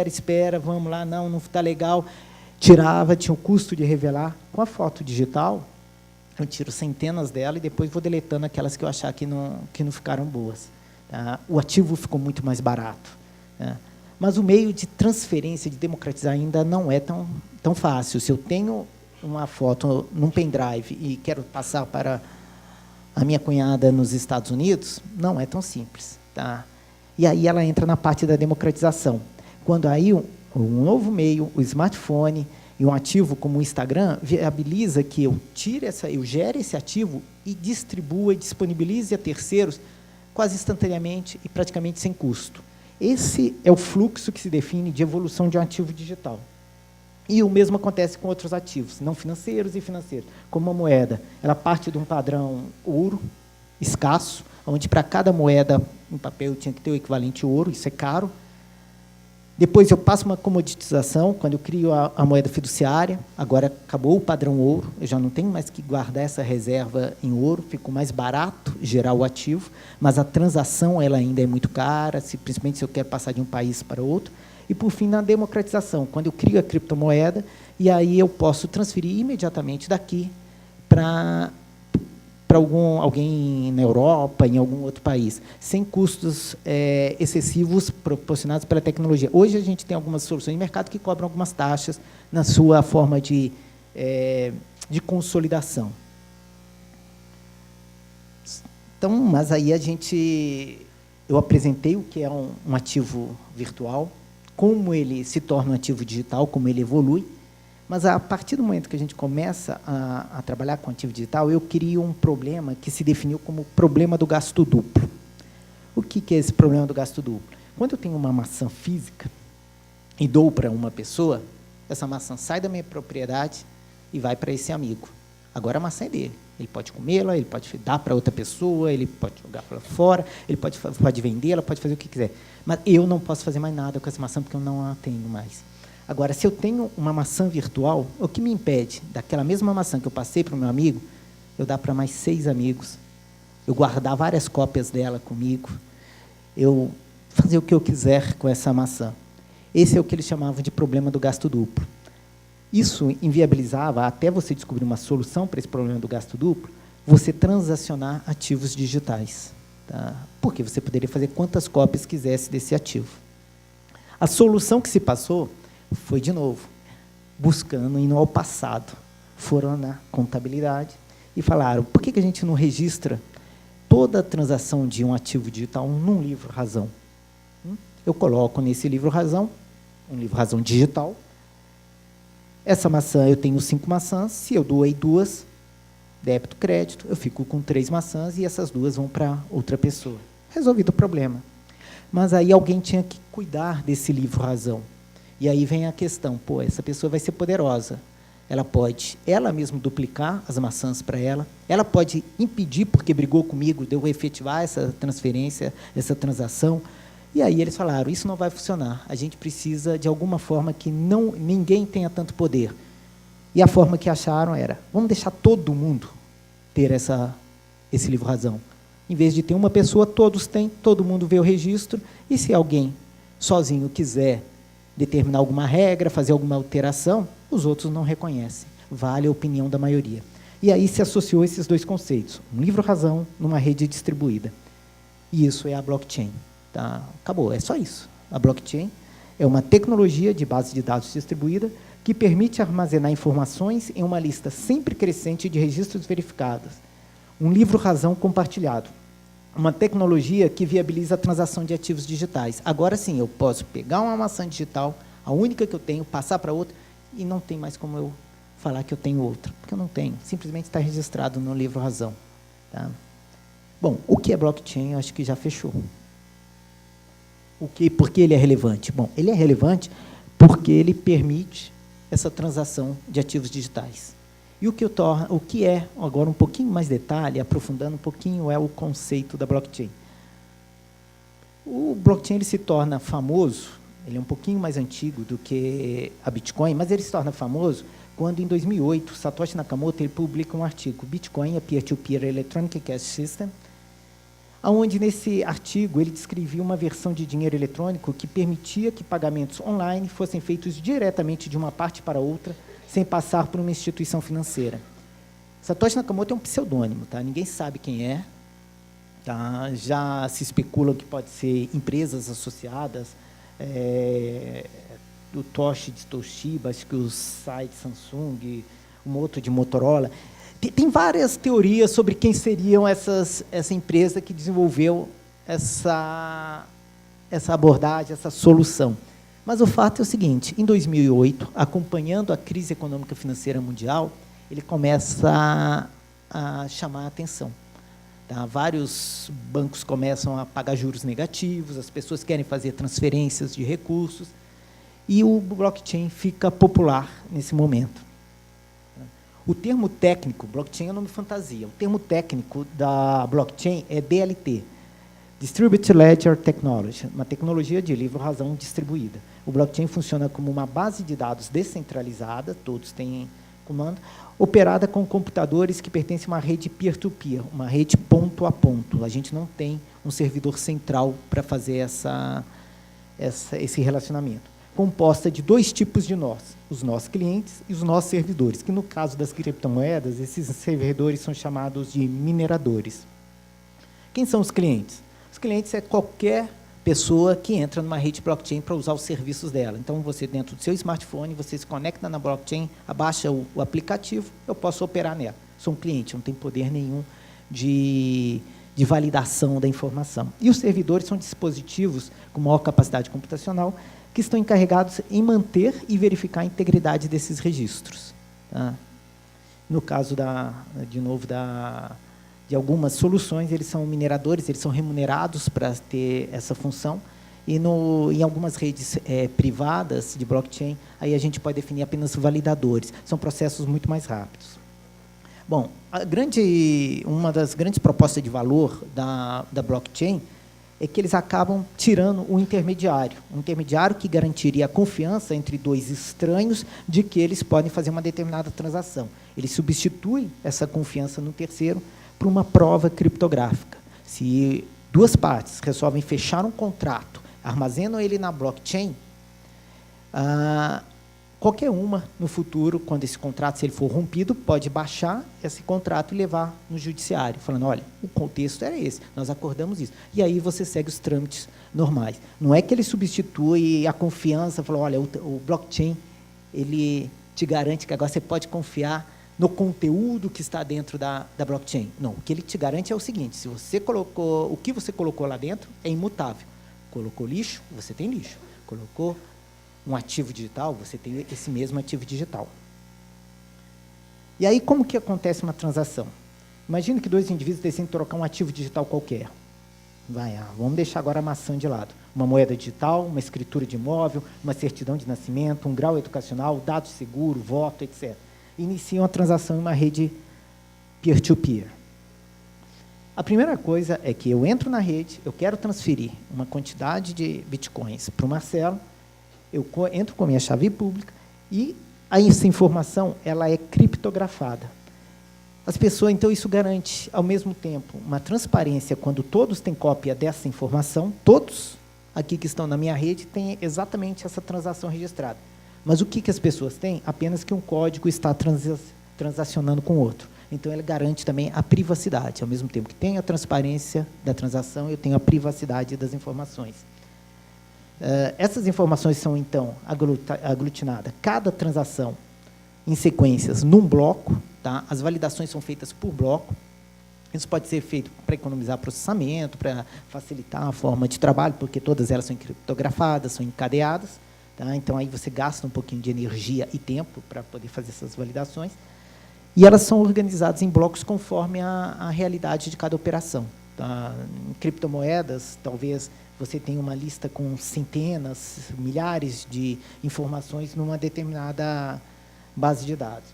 espera, vamos lá, não está legal. Tirava, tinha o custo de revelar. Com a foto digital, eu tiro centenas dela e depois vou deletando aquelas que eu achar que não ficaram boas. Tá? O ativo ficou muito mais barato. Mas o meio de transferência, de democratizar, ainda não é tão fácil. Se eu tenho uma foto num pendrive e quero passar para a minha cunhada nos Estados Unidos, não é tão simples. Tá? E aí ela entra na parte da democratização. Quando aí um novo meio, o smartphone e um ativo como o Instagram, viabiliza que eu gere esse ativo e distribua e disponibilize a terceiros quase instantaneamente e praticamente sem custo. Esse é o fluxo que se define de evolução de um ativo digital. E o mesmo acontece com outros ativos, não financeiros e financeiros, como a moeda. Ela parte de um padrão ouro, escasso, onde para cada moeda em papel tinha que ter o equivalente ouro, isso é caro. Depois eu passo uma comoditização, quando eu crio a moeda fiduciária, agora acabou o padrão ouro, eu já não tenho mais que guardar essa reserva em ouro, ficou mais barato gerar o ativo, mas a transação ela ainda é muito cara, principalmente se eu quero passar de um país para outro. E, por fim, na democratização, quando eu crio a criptomoeda, e aí eu posso transferir imediatamente daqui para alguém na Europa, em algum outro país, sem custos excessivos proporcionados pela tecnologia. Hoje, a gente tem algumas soluções de mercado que cobram algumas taxas na sua forma de consolidação. Então, mas aí eu apresentei o que é um ativo virtual, como ele se torna um ativo digital, como ele evolui, mas, a partir do momento que a gente começa a trabalhar com ativo digital, eu crio um problema que se definiu como problema do gasto duplo. O que é esse problema do gasto duplo? Quando eu tenho uma maçã física e dou para uma pessoa, essa maçã sai da minha propriedade e vai para esse amigo. Agora a maçã é dele. Ele pode comê-la, ele pode dar para outra pessoa, ele pode jogar para fora, ele pode vendê-la, pode fazer o que quiser. Mas eu não posso fazer mais nada com essa maçã, porque eu não a tenho mais. Agora, se eu tenho uma maçã virtual, o que me impede daquela mesma maçã que eu passei para o meu amigo, eu dar para mais 6 amigos, eu guardar várias cópias dela comigo, eu fazer o que eu quiser com essa maçã. Esse é o que eles chamavam de problema do gasto duplo. Isso inviabilizava, até você descobrir uma solução para esse problema do gasto duplo, você transacionar ativos digitais. Tá? Porque você poderia fazer quantas cópias quisesse desse ativo. A solução que se passou foi, de novo, buscando, indo ao passado. Foram na contabilidade e falaram, por que a gente não registra toda a transação de um ativo digital num livro-razão? Eu coloco nesse livro-razão, um livro-razão digital. Essa maçã, eu tenho 5 maçãs, se eu doei 2, débito, crédito, eu fico com 3 maçãs e essas 2 vão para outra pessoa. Resolvido o problema. Mas aí alguém tinha que cuidar desse livro-razão. E aí vem a questão, essa pessoa vai ser poderosa. Ela pode, ela mesma, duplicar as maçãs para ela pode impedir, porque brigou comigo, de eu efetivar essa transferência, essa transação. E aí eles falaram, isso não vai funcionar, a gente precisa, de alguma forma, que ninguém tenha tanto poder. E a forma que acharam era, vamos deixar todo mundo ter esse livro-razão. Em vez de ter uma pessoa, todos têm, todo mundo vê o registro, e se alguém sozinho quiser determinar alguma regra, fazer alguma alteração, os outros não reconhecem. Vale a opinião da maioria. E aí se associou esses 2 conceitos, um livro-razão numa rede distribuída. E isso é a blockchain. Tá? Acabou, é só isso. A blockchain é uma tecnologia de base de dados distribuída que permite armazenar informações em uma lista sempre crescente de registros verificados. Um livro-razão compartilhado. Uma tecnologia que viabiliza a transação de ativos digitais. Agora sim, eu posso pegar uma maçã digital, a única que eu tenho, passar para outra, e não tem mais como eu falar que eu tenho outra, porque eu não tenho. Simplesmente está registrado no livro-razão. Tá? Bom, o que é blockchain, eu acho que já fechou. Por que ele é relevante? Bom, ele é relevante porque ele permite essa transação de ativos digitais. E o que é, agora um pouquinho mais detalhe, aprofundando um pouquinho, é o conceito da blockchain. O blockchain ele se torna famoso, ele é um pouquinho mais antigo do que a Bitcoin, mas ele se torna famoso quando, em 2008, Satoshi Nakamoto ele publica um artigo, Bitcoin, a Peer-to-Peer Electronic Cash System, onde, nesse artigo, ele descrevia uma versão de dinheiro eletrônico que permitia que pagamentos online fossem feitos diretamente de uma parte para outra, sem passar por uma instituição financeira. Satoshi Nakamoto é um pseudônimo, tá? Ninguém sabe quem é. Tá? Já se especula que pode ser empresas associadas, o Toshi de Toshiba, acho que o Sai de Samsung, um outro de Motorola. Tem várias teorias sobre quem seriam essa empresa que desenvolveu essa abordagem, essa solução. Mas o fato é o seguinte, em 2008, acompanhando a crise econômica financeira mundial, ele começa a chamar a atenção. Tá? Vários bancos começam a pagar juros negativos, as pessoas querem fazer transferências de recursos, e o blockchain fica popular nesse momento. O termo técnico, blockchain é um nome fantasia, o termo técnico da blockchain é DLT, Distributed Ledger Technology, uma tecnologia de livro-razão distribuída. O blockchain funciona como uma base de dados descentralizada, todos têm comando, operada com computadores que pertencem a uma rede peer-to-peer, uma rede ponto a ponto. A gente não tem um servidor central para fazer esse relacionamento. Composta de 2 tipos de nós, os nossos clientes e os nossos servidores, que, no caso das criptomoedas, esses servidores são chamados de mineradores. Quem são os clientes? Os clientes é qualquer pessoa que entra numa rede blockchain para usar os serviços dela. Então, você, dentro do seu smartphone, você se conecta na blockchain, abaixa o aplicativo, eu posso operar nela. Sou um cliente, não tenho poder nenhum de validação da informação. E os servidores são dispositivos com maior capacidade computacional que estão encarregados em manter e verificar a integridade desses registros. Tá? No caso, de algumas soluções, eles são mineradores, eles são remunerados para ter essa função, e em algumas redes privadas de blockchain, aí a gente pode definir apenas validadores, são processos muito mais rápidos. Bom, uma das grandes propostas de valor da blockchain é que eles acabam tirando o intermediário. Um intermediário que garantiria a confiança entre dois estranhos de que eles podem fazer uma determinada transação. Ele substitui essa confiança no terceiro por uma prova criptográfica. Se duas partes resolvem fechar um contrato, armazenam ele na blockchain, qualquer uma, no futuro, quando esse contrato, se ele for rompido, pode baixar esse contrato e levar no judiciário, falando, olha, o contexto era esse, nós acordamos isso. E aí você segue os trâmites normais. Não é que ele substitui a confiança, falou, olha, o blockchain, ele te garante que agora você pode confiar no conteúdo que está dentro da blockchain. Não, o que ele te garante é o seguinte, se você colocou, o que você colocou lá dentro é imutável. Colocou lixo, você tem lixo. Colocou um ativo digital, você tem esse mesmo ativo digital. E aí, como que acontece uma transação? Imagina que dois indivíduos decidem trocar um ativo digital qualquer. Vamos deixar agora a maçã de lado. Uma moeda digital, uma escritura de imóvel, uma certidão de nascimento, um grau educacional, dados de seguro, voto, etc. Iniciam a transação em uma rede peer-to-peer. A primeira coisa é que eu entro na rede, eu quero transferir uma quantidade de bitcoins para o Marcelo, eu entro com a minha chave pública e essa informação ela é criptografada. As pessoas, então, isso garante, ao mesmo tempo, uma transparência quando todos têm cópia dessa informação, todos aqui que estão na minha rede têm exatamente essa transação registrada. Mas o que as pessoas têm? Apenas que um código está transacionando com o outro. Então, ele garante também a privacidade. Ao mesmo tempo que tem a transparência da transação, eu tenho a privacidade das informações. Essas informações são, então, aglutinadas, cada transação em sequências num bloco, tá? As validações são feitas por bloco. Isso pode ser feito para economizar processamento, para facilitar a forma de trabalho, porque todas elas são criptografadas, são encadeadas. Tá? Então, aí você gasta um pouquinho de energia e tempo para poder fazer essas validações. E elas são organizadas em blocos conforme a realidade de cada operação. Tá? Em criptomoedas, talvez você tenha uma lista com centenas, milhares de informações numa determinada base de dados.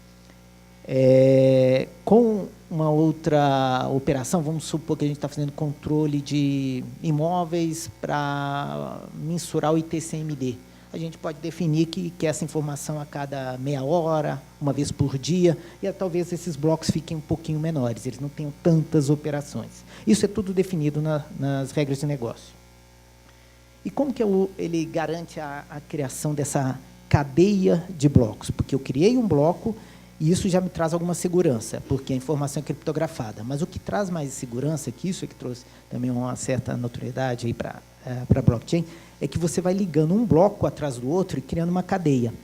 Com uma outra operação, vamos supor que a gente está fazendo controle de imóveis para mensurar o ITCMD. A gente pode definir que essa informação a cada meia hora, uma vez por dia, e talvez esses blocos fiquem um pouquinho menores, eles não tenham tantas operações. Isso é tudo definido nas regras de negócio. E como que ele garante a criação dessa cadeia de blocos? Porque eu criei um bloco e isso já me traz alguma segurança, porque a informação é criptografada. Mas o que traz mais segurança, que isso é que trouxe também uma certa notoriedade aí para a blockchain, é que você vai ligando um bloco atrás do outro e criando uma cadeia.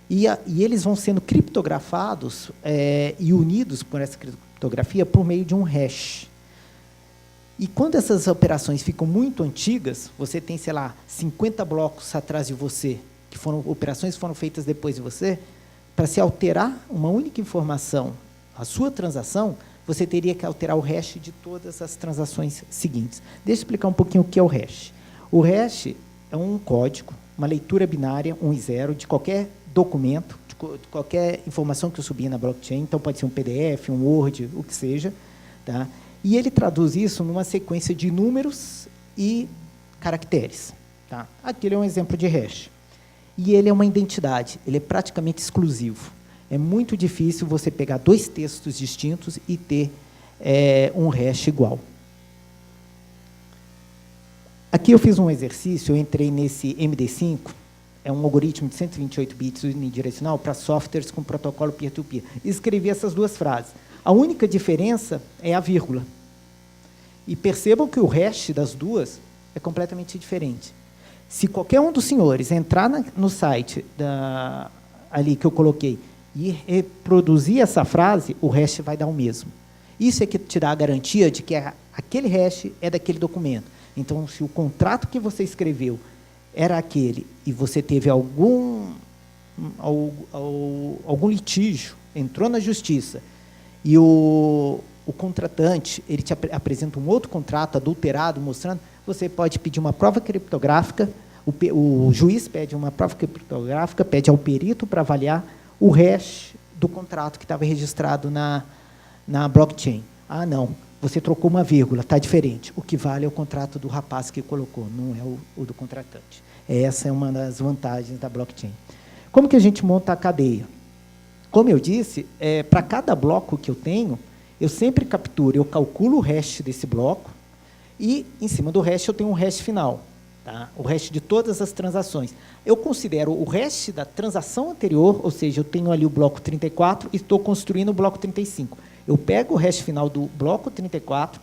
E eles vão sendo criptografados e unidos por essa criptografia por meio de um hash. E quando essas operações ficam muito antigas, você tem, sei lá, 50 blocos atrás de você, que operações foram feitas depois de você, para se alterar uma única informação, a sua transação, você teria que alterar o hash de todas as transações seguintes. Deixa eu explicar um pouquinho o que é o hash. O hash é um código, uma leitura binária, 1 e 0, de qualquer documento, de qualquer informação que eu subir na blockchain, então pode ser um PDF, um Word, o que seja, tá? E ele traduz isso numa sequência de números e caracteres. Tá? Aquele é um exemplo de hash. E ele é uma identidade, ele é praticamente exclusivo. É muito difícil você pegar dois textos distintos e ter um hash igual. Aqui eu fiz um exercício, eu entrei nesse MD5, é um algoritmo de 128 bits unidirecional para softwares com protocolo peer-to-peer. E escrevi essas duas frases. A única diferença é a vírgula. E percebam que o hash das duas é completamente diferente. Se qualquer um dos senhores entrar no site ali que eu coloquei e reproduzir essa frase, o hash vai dar o mesmo. Isso é que te dá a garantia de que aquele hash é daquele documento. Então, se o contrato que você escreveu era aquele e você teve algum litígio, entrou na justiça e o contratante ele te apresenta um outro contrato adulterado, mostrando, você pode pedir uma prova criptográfica, o juiz pede uma prova criptográfica, pede ao perito para avaliar o hash do contrato que estava registrado na na blockchain. Ah, não, você trocou uma vírgula, está diferente. O que vale é o contrato do rapaz que colocou, não é o do contratante. Essa é uma das vantagens da blockchain. Como que a gente monta a cadeia? Como eu disse, para cada bloco que eu tenho, eu sempre capturo, eu calculo o hash desse bloco e, em cima do hash, eu tenho um hash final. Tá? O hash de todas as transações. Eu considero o hash da transação anterior, ou seja, eu tenho ali o bloco 34 e estou construindo o bloco 35. Eu pego o hash final do bloco 34,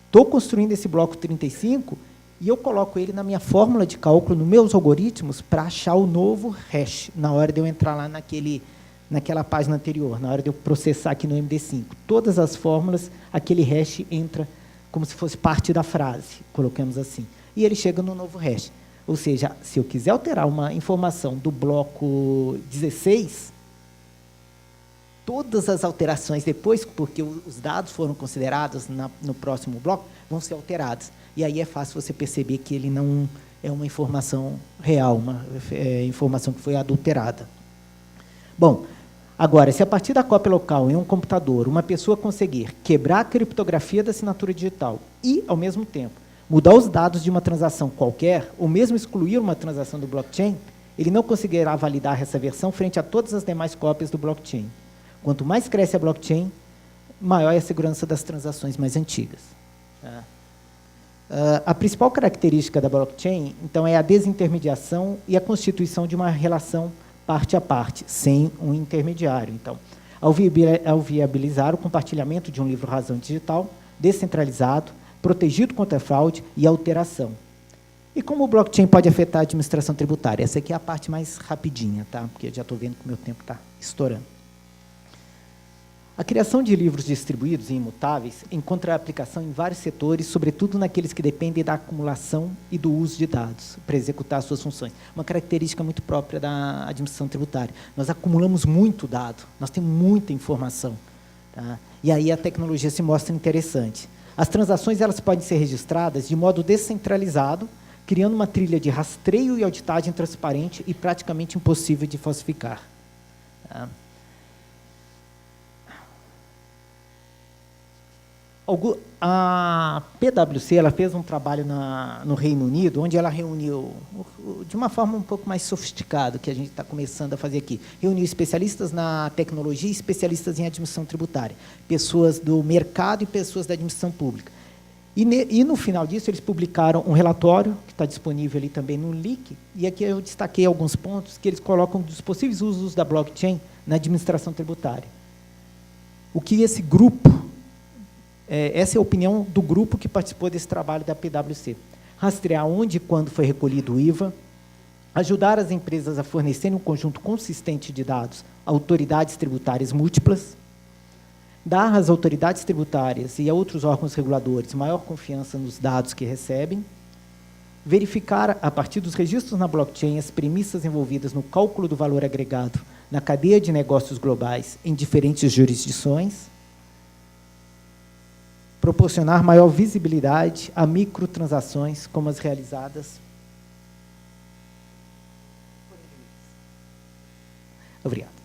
estou construindo esse bloco 35 e eu coloco ele na minha fórmula de cálculo, nos meus algoritmos, para achar o novo hash, na hora de eu entrar lá naquela página anterior, na hora de eu processar aqui no MD5. Todas as fórmulas, aquele hash entra como se fosse parte da frase, colocamos assim. E ele chega no novo hash. Ou seja, se eu quiser alterar uma informação do bloco 16, todas as alterações depois, porque os dados foram considerados no próximo bloco, vão ser alterados. E aí é fácil você perceber que ele não é uma informação real, uma informação que foi adulterada. Bom, agora, se a partir da cópia local em um computador, uma pessoa conseguir quebrar a criptografia da assinatura digital e, ao mesmo tempo, mudar os dados de uma transação qualquer, ou mesmo excluir uma transação do blockchain, ele não conseguirá validar essa versão frente a todas as demais cópias do blockchain. Quanto mais cresce a blockchain, maior é a segurança das transações mais antigas. A principal característica da blockchain, então, é a desintermediação e a constituição de uma relação parte a parte, sem um intermediário. Então, ao viabilizar o compartilhamento de um livro-razão digital, descentralizado, protegido contra fraude e alteração. E como o blockchain pode afetar a administração tributária? Essa aqui é a parte mais rapidinha, tá? Porque eu já estou vendo que o meu tempo está estourando. A criação de livros distribuídos e imutáveis encontra aplicação em vários setores, sobretudo naqueles que dependem da acumulação e do uso de dados para executar suas funções. Uma característica muito própria da administração tributária. Nós acumulamos muito dado, nós temos muita informação. Tá? E aí a tecnologia se mostra interessante. As transações elas podem ser registradas de modo descentralizado, criando uma trilha de rastreio e auditagem transparente e praticamente impossível de falsificar. Tá? A PwC ela fez um trabalho no Reino Unido, onde ela reuniu, de uma forma um pouco mais sofisticada, que a gente está começando a fazer aqui, reuniu especialistas na tecnologia e especialistas em administração tributária, pessoas do mercado e pessoas da administração pública. E no final disso, eles publicaram um relatório, que está disponível ali também no link, e aqui eu destaquei alguns pontos que eles colocam dos possíveis usos da blockchain na administração tributária. O que esse grupo... essa é a opinião do grupo que participou desse trabalho da PwC. Rastrear onde e quando foi recolhido o IVA, ajudar as empresas a fornecerem um conjunto consistente de dados a autoridades tributárias múltiplas, dar às autoridades tributárias e a outros órgãos reguladores maior confiança nos dados que recebem, verificar, a partir dos registros na blockchain, as premissas envolvidas no cálculo do valor agregado na cadeia de negócios globais em diferentes jurisdições, proporcionar maior visibilidade a microtransações como as realizadas. Obrigado.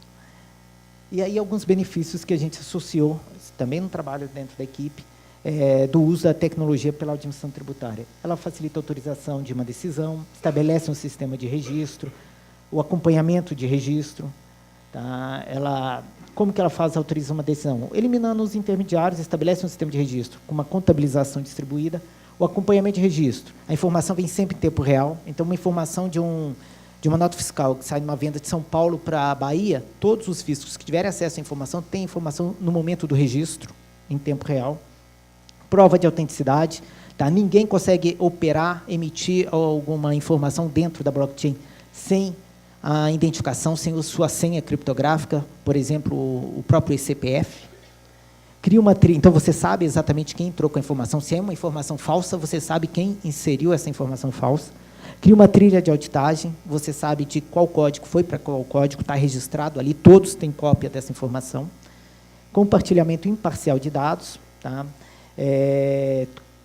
E aí alguns benefícios que a gente associou, também no trabalho dentro da equipe, do uso da tecnologia pela administração tributária. Ela facilita a autorização de uma decisão, estabelece um sistema de registro, o acompanhamento de registro. Tá? Como que ela autoriza uma decisão? Eliminando os intermediários, estabelece um sistema de registro com uma contabilização distribuída, o acompanhamento de registro. A informação vem sempre em tempo real, então uma informação de uma nota fiscal que sai de uma venda de São Paulo para a Bahia, todos os fiscos que tiverem acesso à informação têm informação no momento do registro, em tempo real. Prova de autenticidade. Tá? Ninguém consegue operar, emitir alguma informação dentro da blockchain sem a identificação, sem a sua senha criptográfica, por exemplo, o próprio CPF. Cria uma trilha, então você sabe exatamente quem entrou com a informação. Se é uma informação falsa, você sabe quem inseriu essa informação falsa. Cria uma trilha de auditagem, você sabe de qual código foi para qual código, está registrado ali, todos têm cópia dessa informação. Compartilhamento imparcial de dados. Tá?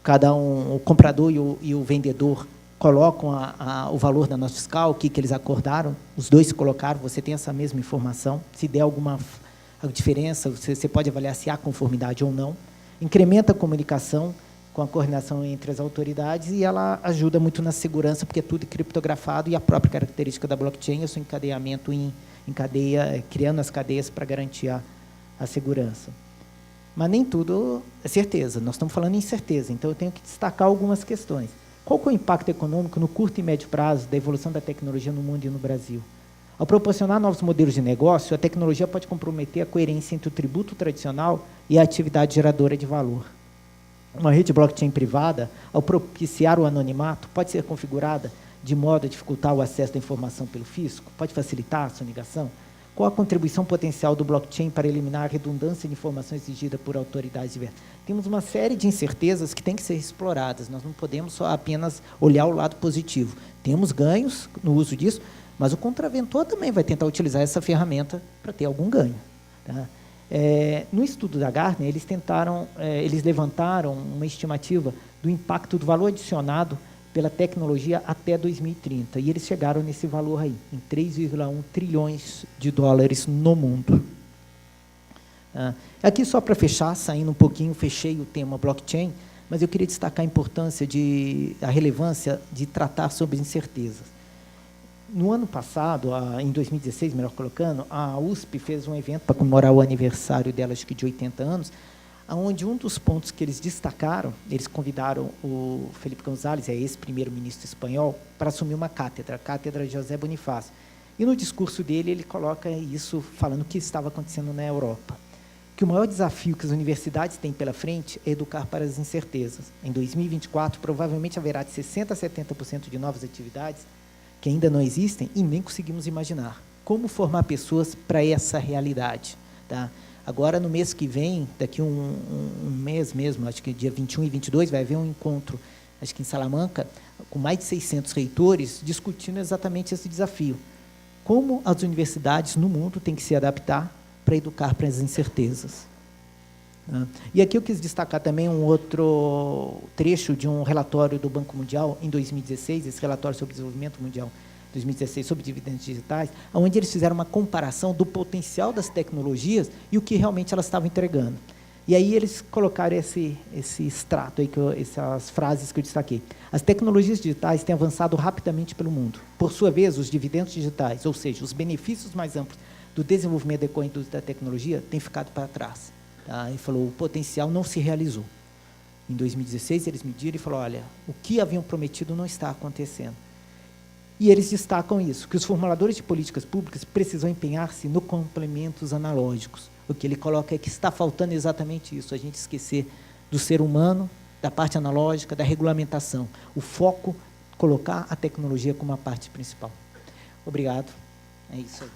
Cada um, o comprador e o vendedor colocam o valor da nota fiscal, o que eles acordaram, os dois se colocaram, você tem essa mesma informação. Se der alguma a diferença, você pode avaliar se há conformidade ou não, incrementa a comunicação com a coordenação entre as autoridades e ela ajuda muito na segurança, porque é tudo criptografado e a própria característica da blockchain é o seu encadeamento em cadeia, criando as cadeias para garantir a segurança. Mas nem tudo é certeza, nós estamos falando em certeza, então eu tenho que destacar algumas questões. Qual que é o impacto econômico no curto e médio prazo da evolução da tecnologia no mundo e no Brasil? Ao proporcionar novos modelos de negócio, a tecnologia pode comprometer a coerência entre o tributo tradicional e a atividade geradora de valor. Uma rede blockchain privada, ao propiciar o anonimato, pode ser configurada de modo a dificultar o acesso da informação pelo fisco? Pode facilitar a sonegação? Qual a contribuição potencial do blockchain para eliminar a redundância de informação exigida por autoridades diversas? Temos uma série de incertezas que têm que ser exploradas. Nós não podemos só apenas olhar o lado positivo. Temos ganhos no uso disso, mas o contraventor também vai tentar utilizar essa ferramenta para ter algum ganho. Tá? No estudo da Gartner, eles levantaram uma estimativa do impacto do valor adicionado pela tecnologia até 2030. E eles chegaram nesse valor aí, em 3,1 trilhões de dólares no mundo. Aqui, só para fechar, saindo um pouquinho, fechei o tema blockchain, mas eu queria destacar a importância, a relevância de tratar sobre incertezas. No ano passado, em 2016, melhor colocando, a USP fez um evento para comemorar o aniversário dela, acho que de 80 anos, onde um dos pontos que eles destacaram, eles convidaram o Felipe González, ex-primeiro-ministro espanhol, para assumir uma cátedra, a Cátedra José Bonifácio. E no discurso dele, ele coloca isso, falando o que estava acontecendo na Europa. Que o maior desafio que as universidades têm pela frente é educar para as incertezas. Em 2024, provavelmente haverá de 60% a 70% de novas atividades que ainda não existem e nem conseguimos imaginar. Como formar pessoas para essa realidade? Tá? Agora, no mês que vem, daqui um mês mesmo, acho que dia 21 e 22, vai haver um encontro, acho que em Salamanca, com mais de 600 reitores, discutindo exatamente esse desafio. Como as universidades no mundo têm que se adaptar para educar para as incertezas. E aqui eu quis destacar também um outro trecho de um relatório do Banco Mundial, em 2016, esse relatório sobre desenvolvimento mundial, 2016, sobre dividendos digitais, onde eles fizeram uma comparação do potencial das tecnologias e o que realmente elas estavam entregando. E aí eles colocaram esse extrato, aí, essas frases que eu destaquei. As tecnologias digitais têm avançado rapidamente pelo mundo. Por sua vez, os dividendos digitais, ou seja, os benefícios mais amplos do desenvolvimento decorrente da tecnologia, têm ficado para trás. Tá? Ele falou, o potencial não se realizou. Em 2016, eles mediram e falaram, olha, o que haviam prometido não está acontecendo. E eles destacam isso, que os formuladores de políticas públicas precisam empenhar-se no complementos analógicos. O que ele coloca é que está faltando exatamente isso, a gente esquecer do ser humano, da parte analógica, da regulamentação. O foco, colocar a tecnologia como a parte principal. Obrigado. É isso aí.